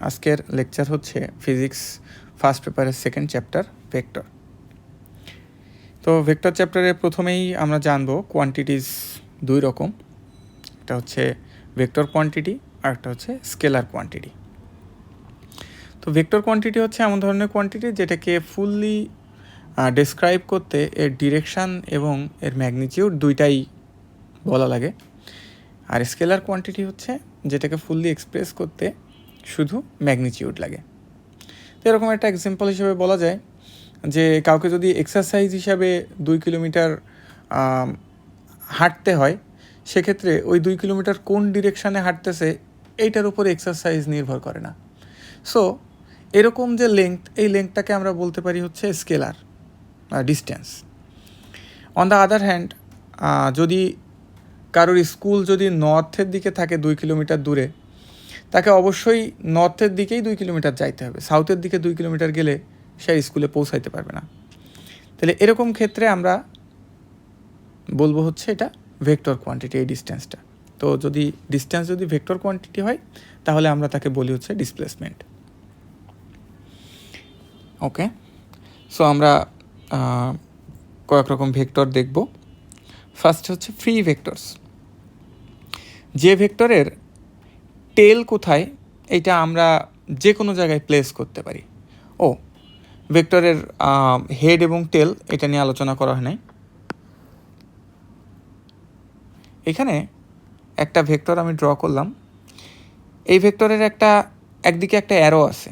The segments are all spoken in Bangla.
আজকের লেকচার হচ্ছে ফিজিক্স ফার্স্ট পেপারের সেকেন্ড চ্যাপ্টার ভেক্টর। তো ভেক্টর চ্যাপ্টারে প্রথমেই আমরা জানব কোয়ান্টিটিস দুই রকম, একটা হচ্ছে ভেক্টর কোয়ান্টিটি আর একটা হচ্ছে স্কেলার কোয়ান্টিটি। তো ভেক্টর কোয়ান্টিটি হচ্ছে এমন ধরনের কোয়ান্টিটি যেটাকে ফুললি ডেসক্রাইব করতে এর ডিরেকশান এবং এর ম্যাগনিটিউড দুইটাই বলা লাগে। আর স্কেলার কোয়ান্টিটি হচ্ছে যেটাকে ফুললি এক্সপ্রেস করতে শুধু ম্যাগনিটিউড লাগে। তো এরকম একটা এক্সাম্পল হিসেবে বলা যায় যে কাউকে যদি এক্সারসাইজ হিসাবে 2 কিলোমিটার হাঁটতে হয়, সেক্ষেত্রে ওই 2 কিলোমিটার কোন ডিরেকশানে হাঁটতেছে এইটার উপর এক্সারসাইজ নির্ভর করে না। সো এরকম যে লেংথ, এই লেংথটাকে আমরা বলতে পারি হচ্ছে scalar distance. On the other hand, যদি কারোর স্কুল যদি নর্থের দিকে থাকে 2 কিলোমিটার দূরে, তাকে অবশ্যই নর্থের দিকেই 2 কিলোমিটার যাইতে হবে। সাউথের দিকে 2 কিলোমিটার গেলে সে স্কুলে পৌঁছাইতে পারবে না। তাহলে এরকম ক্ষেত্রে আমরা বলবো হচ্ছে এটা ভেক্টর কোয়ান্টিটি, এই ডিস্টেন্সটা। তো যদি ডিস্টেন্স যদি ভেক্টর কোয়ান্টিটি হয় তাহলে আমরা তাকে বলি হচ্ছে ডিসপ্লেসমেন্ট। ওকে, সো আমরা কয়েক রকম ভেক্টর দেখব। ফার্স্ট হচ্ছে ফ্রি ভেক্টরস। যে ভেক্টরের টেল কোথায় এটা আমরা যে কোনো জায়গায় প্লেস করতে পারি। ভেক্টরের হেড এবং টেল এটা নিয়ে আলোচনা করা হয় নাই। এখানে একটা ভেক্টর আমি ড্র করলাম। এই ভেক্টরের একদিকে একটা অ্যারো আছে,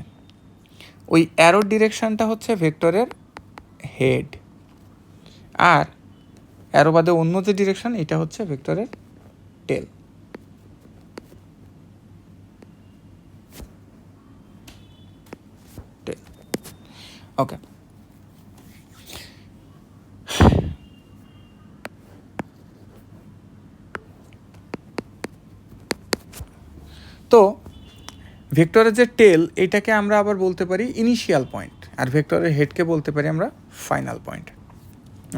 ওই অ্যারোর ডিরেকশানটা হচ্ছে ভেক্টরের হেড, আর অ্যারো বাদে অন্য যে ডিরেকশান এটা হচ্ছে ভেক্টরের টেল। ওকে, তো ভেক্টরের যে টেল এটাকে আমরা আবার বলতে পারি ইনিশিয়াল পয়েন্ট, আর ভেক্টরের হেডকে বলতে পারি আমরা ফাইনাল পয়েন্ট।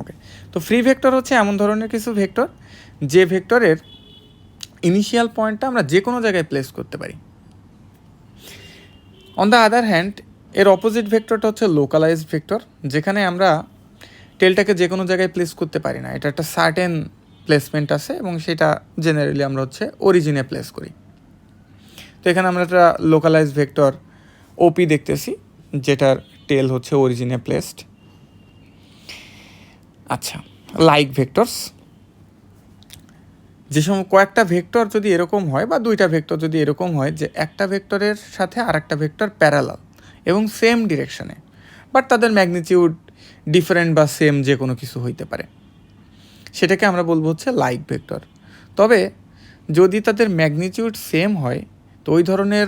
ওকে, তো ফ্রি ভেক্টর হচ্ছে এমন ধরনের কিছু ভেক্টর যে ভেক্টরের ইনিশিয়াল পয়েন্টটা আমরা যে কোনো জায়গায় প্লেস করতে পারি। অন দ্য আদার হ্যান্ড, এর অপোজিট ভেক্টরটা হচ্ছে লোকালাইজড ভেক্টর, যেখানে আমরা টেলটাকে যে কোনো জায়গায় প্লেস করতে পারি না। এটা একটা সার্টেন প্লেসমেন্ট আছে এবং সেটা জেনারেলি আমরা হচ্ছে অরিজিনে প্লেস করি। তো এখানে আমরা একটা লোকালাইজড ভেক্টর ওপি দেখতেছি, যেটার টেল হচ্ছে অরিজিনে প্লেসড। আচ্ছা, লাইক ভেক্টরস। যে সময় কয়েকটা ভেক্টর যদি এরকম হয় বা দুইটা ভেক্টর যদি এরকম হয় যে একটা ভেক্টরের সাথে আর একটা ভেক্টর প্যারালাল এবং সেম ডিরেকশনে, বাট তাদের ম্যাগনিটিউড ডিফারেন্ট বা সেম যে কোনো কিছু হইতে পারে, সেটাকে আমরা বলবো হচ্ছে লাইক ভেক্টর। তবে যদি তাদের ম্যাগনিটিউড সেম হয় তো ওই ধরনের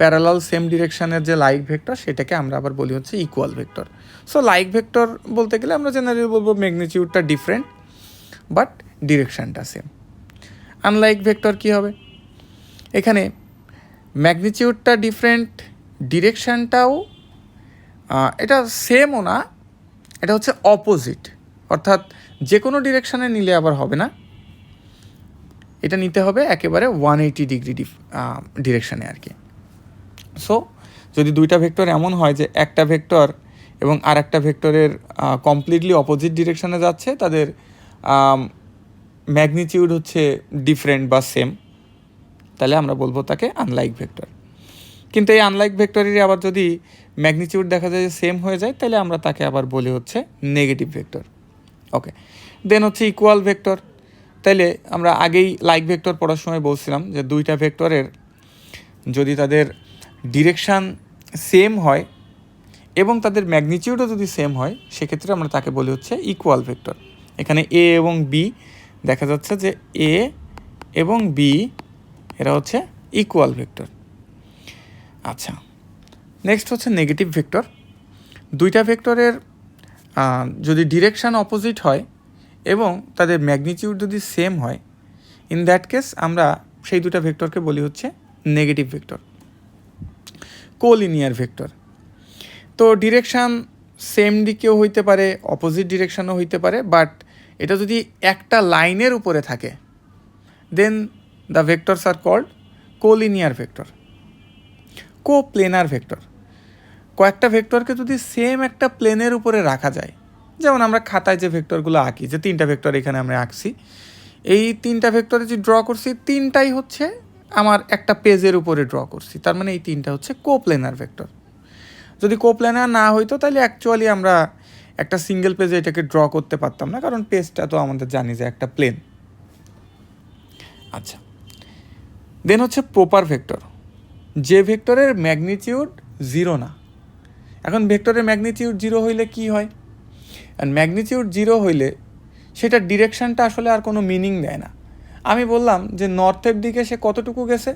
প্যারালাল সেম ডিরেকশানের যে লাইক ভেক্টর সেটাকে আমরা আবার বলি হচ্ছে equal vector. So like vector বলতে গেলে আমরা জেনারেলি বলবো ম্যাগনিটিউডটা ডিফারেন্ট বাট ডিরেকশানটা সেম। আনলাইক ভেক্টর কী হবে? এখানে ম্যাগনিটিউডটা ডিফারেন্ট, ডিরেকশানটাও এটা সেমও না, এটা হচ্ছে অপোজিট। অর্থাৎ যে কোনো ডিরেকশানে নিলে আবার হবে না, এটা নিতে হবে একেবারে 180 ডিগ্রি ডিরেকশানে আর কি। সো যদি দুইটা ভেক্টর এমন হয় যে একটা ভেক্টর এবং আর একটা ভেক্টরের কমপ্লিটলি অপোজিট ডিরেকশানে যাচ্ছে, তাদের ম্যাগনিটিউড হচ্ছে ডিফারেন্ট বা সেম, তাহলে আমরা বলবো তাকে আনলাইক ভেক্টর। কিন্তু এই আনলাইক ভেক্টরেরই আবার যদি ম্যাগনিটিউড দেখা যায় যে সেম হয়ে যায়, তাহলে আমরা তাকে আবার বলি হচ্ছে নেগেটিভ ভেক্টর। ওকে, দেন হচ্ছে ইকুয়াল ভেক্টর। তাইলে আমরা আগেই লাইক ভেক্টর পড়ার সময় বলছিলাম যে দুইটা ভেক্টরের যদি তাদের ডিরেকশান সেম হয় এবং তাদের ম্যাগনিটিউডও যদি সেম হয়, সেক্ষেত্রে আমরা তাকে বলি হচ্ছে ইকুয়াল ভেক্টর। এখানে এ এবং বি দেখা যাচ্ছে যে এ এবং বি এরা হচ্ছে ইকুয়াল ভেক্টর। আচ্ছা, নেক্সট হচ্ছে নেগেটিভ ভেক্টর। দুইটা ভেক্টরের যদি ডিরেকশান অপোজিট হয় এবং তাদের ম্যাগনিটিউড যদি সেম হয়, ইন দ্যাট কেস আমরা সেই দুটা ভেক্টরকে বলি হচ্ছে নেগেটিভ ভেক্টর। কোলিনিয়ার ভেক্টর, তো ডিরেকশান সেম দিকেও হইতে পারে, অপোজিট ডিরেকশানও হইতে পারে, বাট এটা যদি একটা লাইনের উপরে থাকে, then the vectors are called collinear vector. Coplanar vector. কয়েকটা ভেক্টরকে যদি সেম একটা প্লেনের উপরে রাখা যায়, যেমন আমরা খাতায় যে ভেক্টরগুলো আঁকি, যে 3টা ভেক্টর এখানে আমরা আঁকছি, এই 3টা ভেক্টরে যে ড্র করছি 3টাই হচ্ছে আমার একটা পেজের উপরে ড্র করছি, তার মানে এই 3টা হচ্ছে কোপ্লেনার ভেক্টর। যদি কোপ্লেনার না হইতো তাহলে অ্যাকচুয়ালি আমরা একটা সিঙ্গেল পেজে এটাকে ড্র করতে পারতাম না, কারণ পেজটা তো আমাদের জানি যে একটা প্লেন। আচ্ছা, দেন হচ্ছে প্রপার ভেক্টর, যে ভেক্টরের ম্যাগনিটিউড 0 না। এখন ভেক্টরের ম্যাগনিটিউড 0 হইলে কি হয়? আর ম্যাগনিটিউড 0 হইলে সেটার ডিরেকশানটা আসলে আর কোনো মিনিং দেয় না। আমি বললাম যে নর্থের দিকে সে কতটুকু গেছে,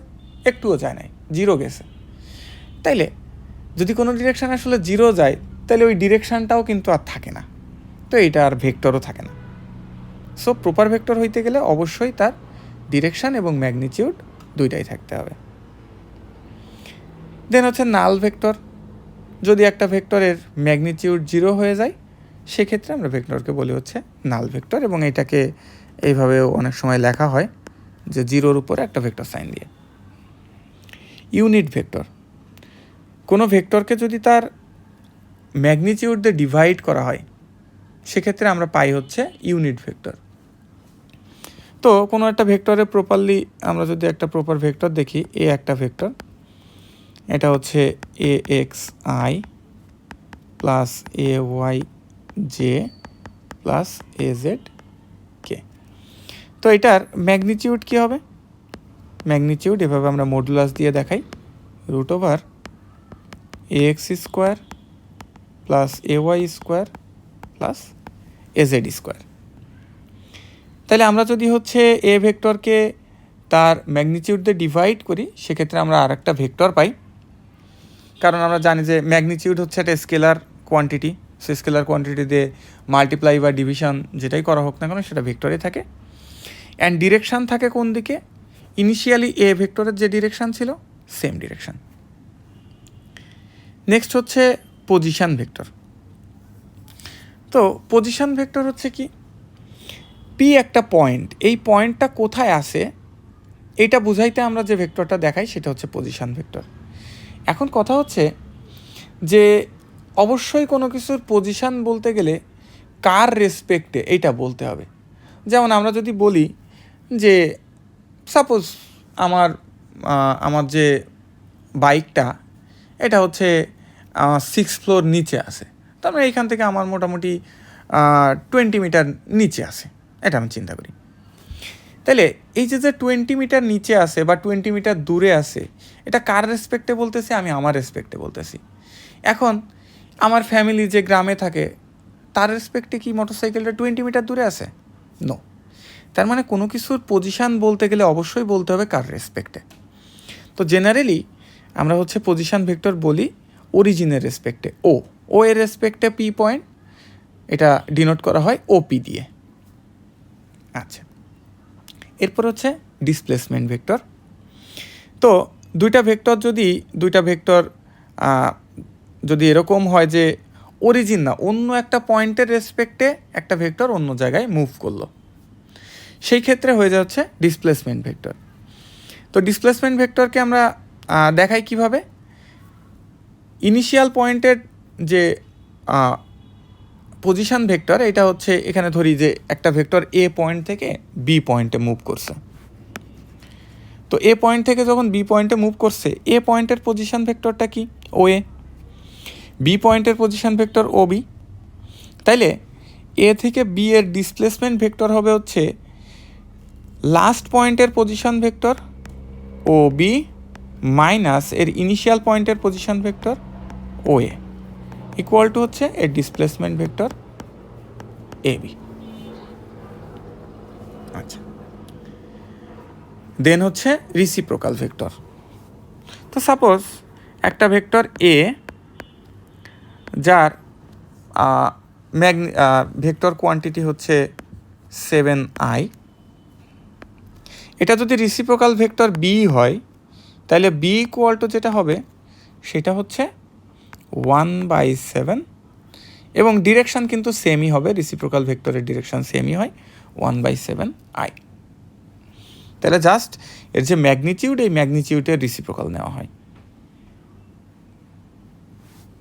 একটুও যায় নাই, 0 গেছে। তাইলে যদি কোনো ডিরেকশান আসলে 0 যায়, তাহলে ওই ডিরেকশানটাও কিন্তু আর থাকে না, তো এটা আর ভেক্টরও থাকে না। সো প্রপার ভেক্টর হইতে গেলে অবশ্যই তার ডিরেকশান এবং ম্যাগনিটিউড দুইটাই থাকতে হবে। দেন হচ্ছে নাল ভেক্টর, যদি একটা ভেক্টরের ম্যাগনিটিউড 0 হয়ে যায়, সেক্ষেত্রে আমরা ভেক্টরকে বলি হচ্ছে নাল ভেক্টর, এবং এটাকে এইভাবেও অনেক সময় লেখা হয় যে 0-র উপরে একটা ভেক্টর সাইন দিয়ে। ইউনিট ভেক্টর, কোনো ভেক্টরকে যদি তার ম্যাগনিটিউড দিয়ে ডিভাইড করা হয়, সেক্ষেত্রে আমরা পাই হচ্ছে ইউনিট ভেক্টর। তো কোনো একটা ভেক্টরে প্রপারলি আমরা যদি একটা প্রপার ভেক্টর দেখি, এ একটা ভেক্টর, এটা হচ্ছে a x i plus a y j plus a z k. তো এটার ম্যাগনিটিউড কী হবে? ম্যাগনিটিউড এভাবে আমরা মডুলাস দিয়ে দেখাই, √/এ x square plus a y square plus a z square. তাহলে আমরা যদি হচ্ছে এ ভেক্টরকে তার ম্যাগনিটিউড দিয়ে ডিভাইড করি, সেক্ষেত্রে আমরা আর একটা ভেক্টর পাই, কারণ আমরা জানি যে ম্যাগনিটিউড হচ্ছে একটা স্কেলার কোয়ান্টিটি। সে স্কেলার কোয়ান্টিটি দিয়ে মাল্টিপ্লাই বা ডিভিশন যেটাই করা হোক না কেন, সেটা ভেক্টরে থাকে। অ্যান্ড ডিরেকশান থাকে কোন দিকে? ইনিশিয়ালি এ ভেক্টরের যে ডিরেকশান ছিল, সেম ডিরেকশান। নেক্সট হচ্ছে পজিশান ভেক্টর। তো পজিশান ভেক্টর হচ্ছে কি? পি একটা পয়েন্ট, এই পয়েন্টটা কোথায় আসে এটা বুঝাইতে আমরা যে ভেক্টরটা দেখাই, সেটা হচ্ছে পজিশান ভেক্টর। এখন কথা হচ্ছে যে অবশ্যই কোনো কিছুর পজিশান বলতে গেলে কার রেসপেক্টে এইটা বলতে হবে। যেমন আমরা যদি বলি যে সাপোজ আমার যে বাইকটা, এটা হচ্ছে 6th ফ্লোর নিচে আছে, তার মানে এইখান থেকে আমার মোটামুটি 20 মিটার নিচে আছে, এটা আমি চিন্তা করি। তাহলে এই যে 20 মিটার নিচে আছে বা 20 মিটার দূরে আছে, এটা কার রেসপেক্টে বলতেছি? আমি আমার রেসপেক্টে বলতেছি। এখন আমার ফ্যামিলি যে গ্রামে থাকে, তার রেসপেক্টে কি মোটরসাইকেলটা 20 মিটার দূরে আছে? নো। তার মানে কোনো কিছুর পজিশান বলতে গেলে অবশ্যই বলতে হবে কার রেসপেক্টে। তো জেনারেলি আমরা হচ্ছে পজিশান ভেক্টর বলি অরিজিনের রেসপেক্টে, ও এর রেসপেক্টে পি পয়েন্ট, এটা ডিনোট করা হয় ওপি দিয়ে। আচ্ছা, এরপর হচ্ছে ডিসপ্লেসমেন্ট ভেক্টর। তো দুইটা ভেক্টর যদি এরকম হয় যে অরিজিন না, অন্য একটা পয়েন্টের রেসপেক্টে একটা ভেক্টর অন্য জায়গায় মুভ করলো, সেই ক্ষেত্রে হয়ে যাচ্ছে ডিসপ্লেসমেন্ট ভেক্টর। তো ডিসপ্লেসমেন্ট ভেক্টরকে আমরা দেখাই কিভাবে? ইনিশিয়াল পয়েন্টের যে পজিশান ভেক্টর, এটা হচ্ছে এখানে ধরি যে একটা ভেক্টর এ পয়েন্ট থেকে বি পয়েন্টে মুভ করছে। তো এ পয়েন্ট থেকে যখন বি পয়েন্টে মুভ করছে, এ পয়েন্টের পজিশান ভেক্টরটা কি? ও এ। বি পয়েন্টের পজিশান ভেক্টর ও বি। তাইলে এ থেকে বি এর ডিসপ্লেসমেন্ট ভেক্টর হবে হচ্ছে লাস্ট পয়েন্টের position vector O B minus এর ইনিশিয়াল পয়েন্টের position vector O A, equal to হচ্ছে এর ডিসপ্লেসমেন্ট ভেক্টর এ বি। আচ্ছা, দেন হচ্ছে রিসিপ্রোকাল ভেক্টর। তো সাপোজ একটা ভেক্টর এ, যার ভেক্টর কোয়ান্টিটি হচ্ছে 7i, এটা যদি রিসিপ্রোকাল ভেক্টর বি হয়, তাহলে বি ইকুয়াল টু যেটা হবে সেটা হচ্ছে 1/7, এবং ডিরেকশান কিন্তু সেমই হবে, রিসিপ্রোকাল ভেক্টরের ডিরেকশান সেমই হয় 1/7i। তাহলে জাস্ট এর যে ম্যাগনিটিউড, এই ম্যাগনিটিউডের রিসিপ্রোকাল নেওয়া হয়।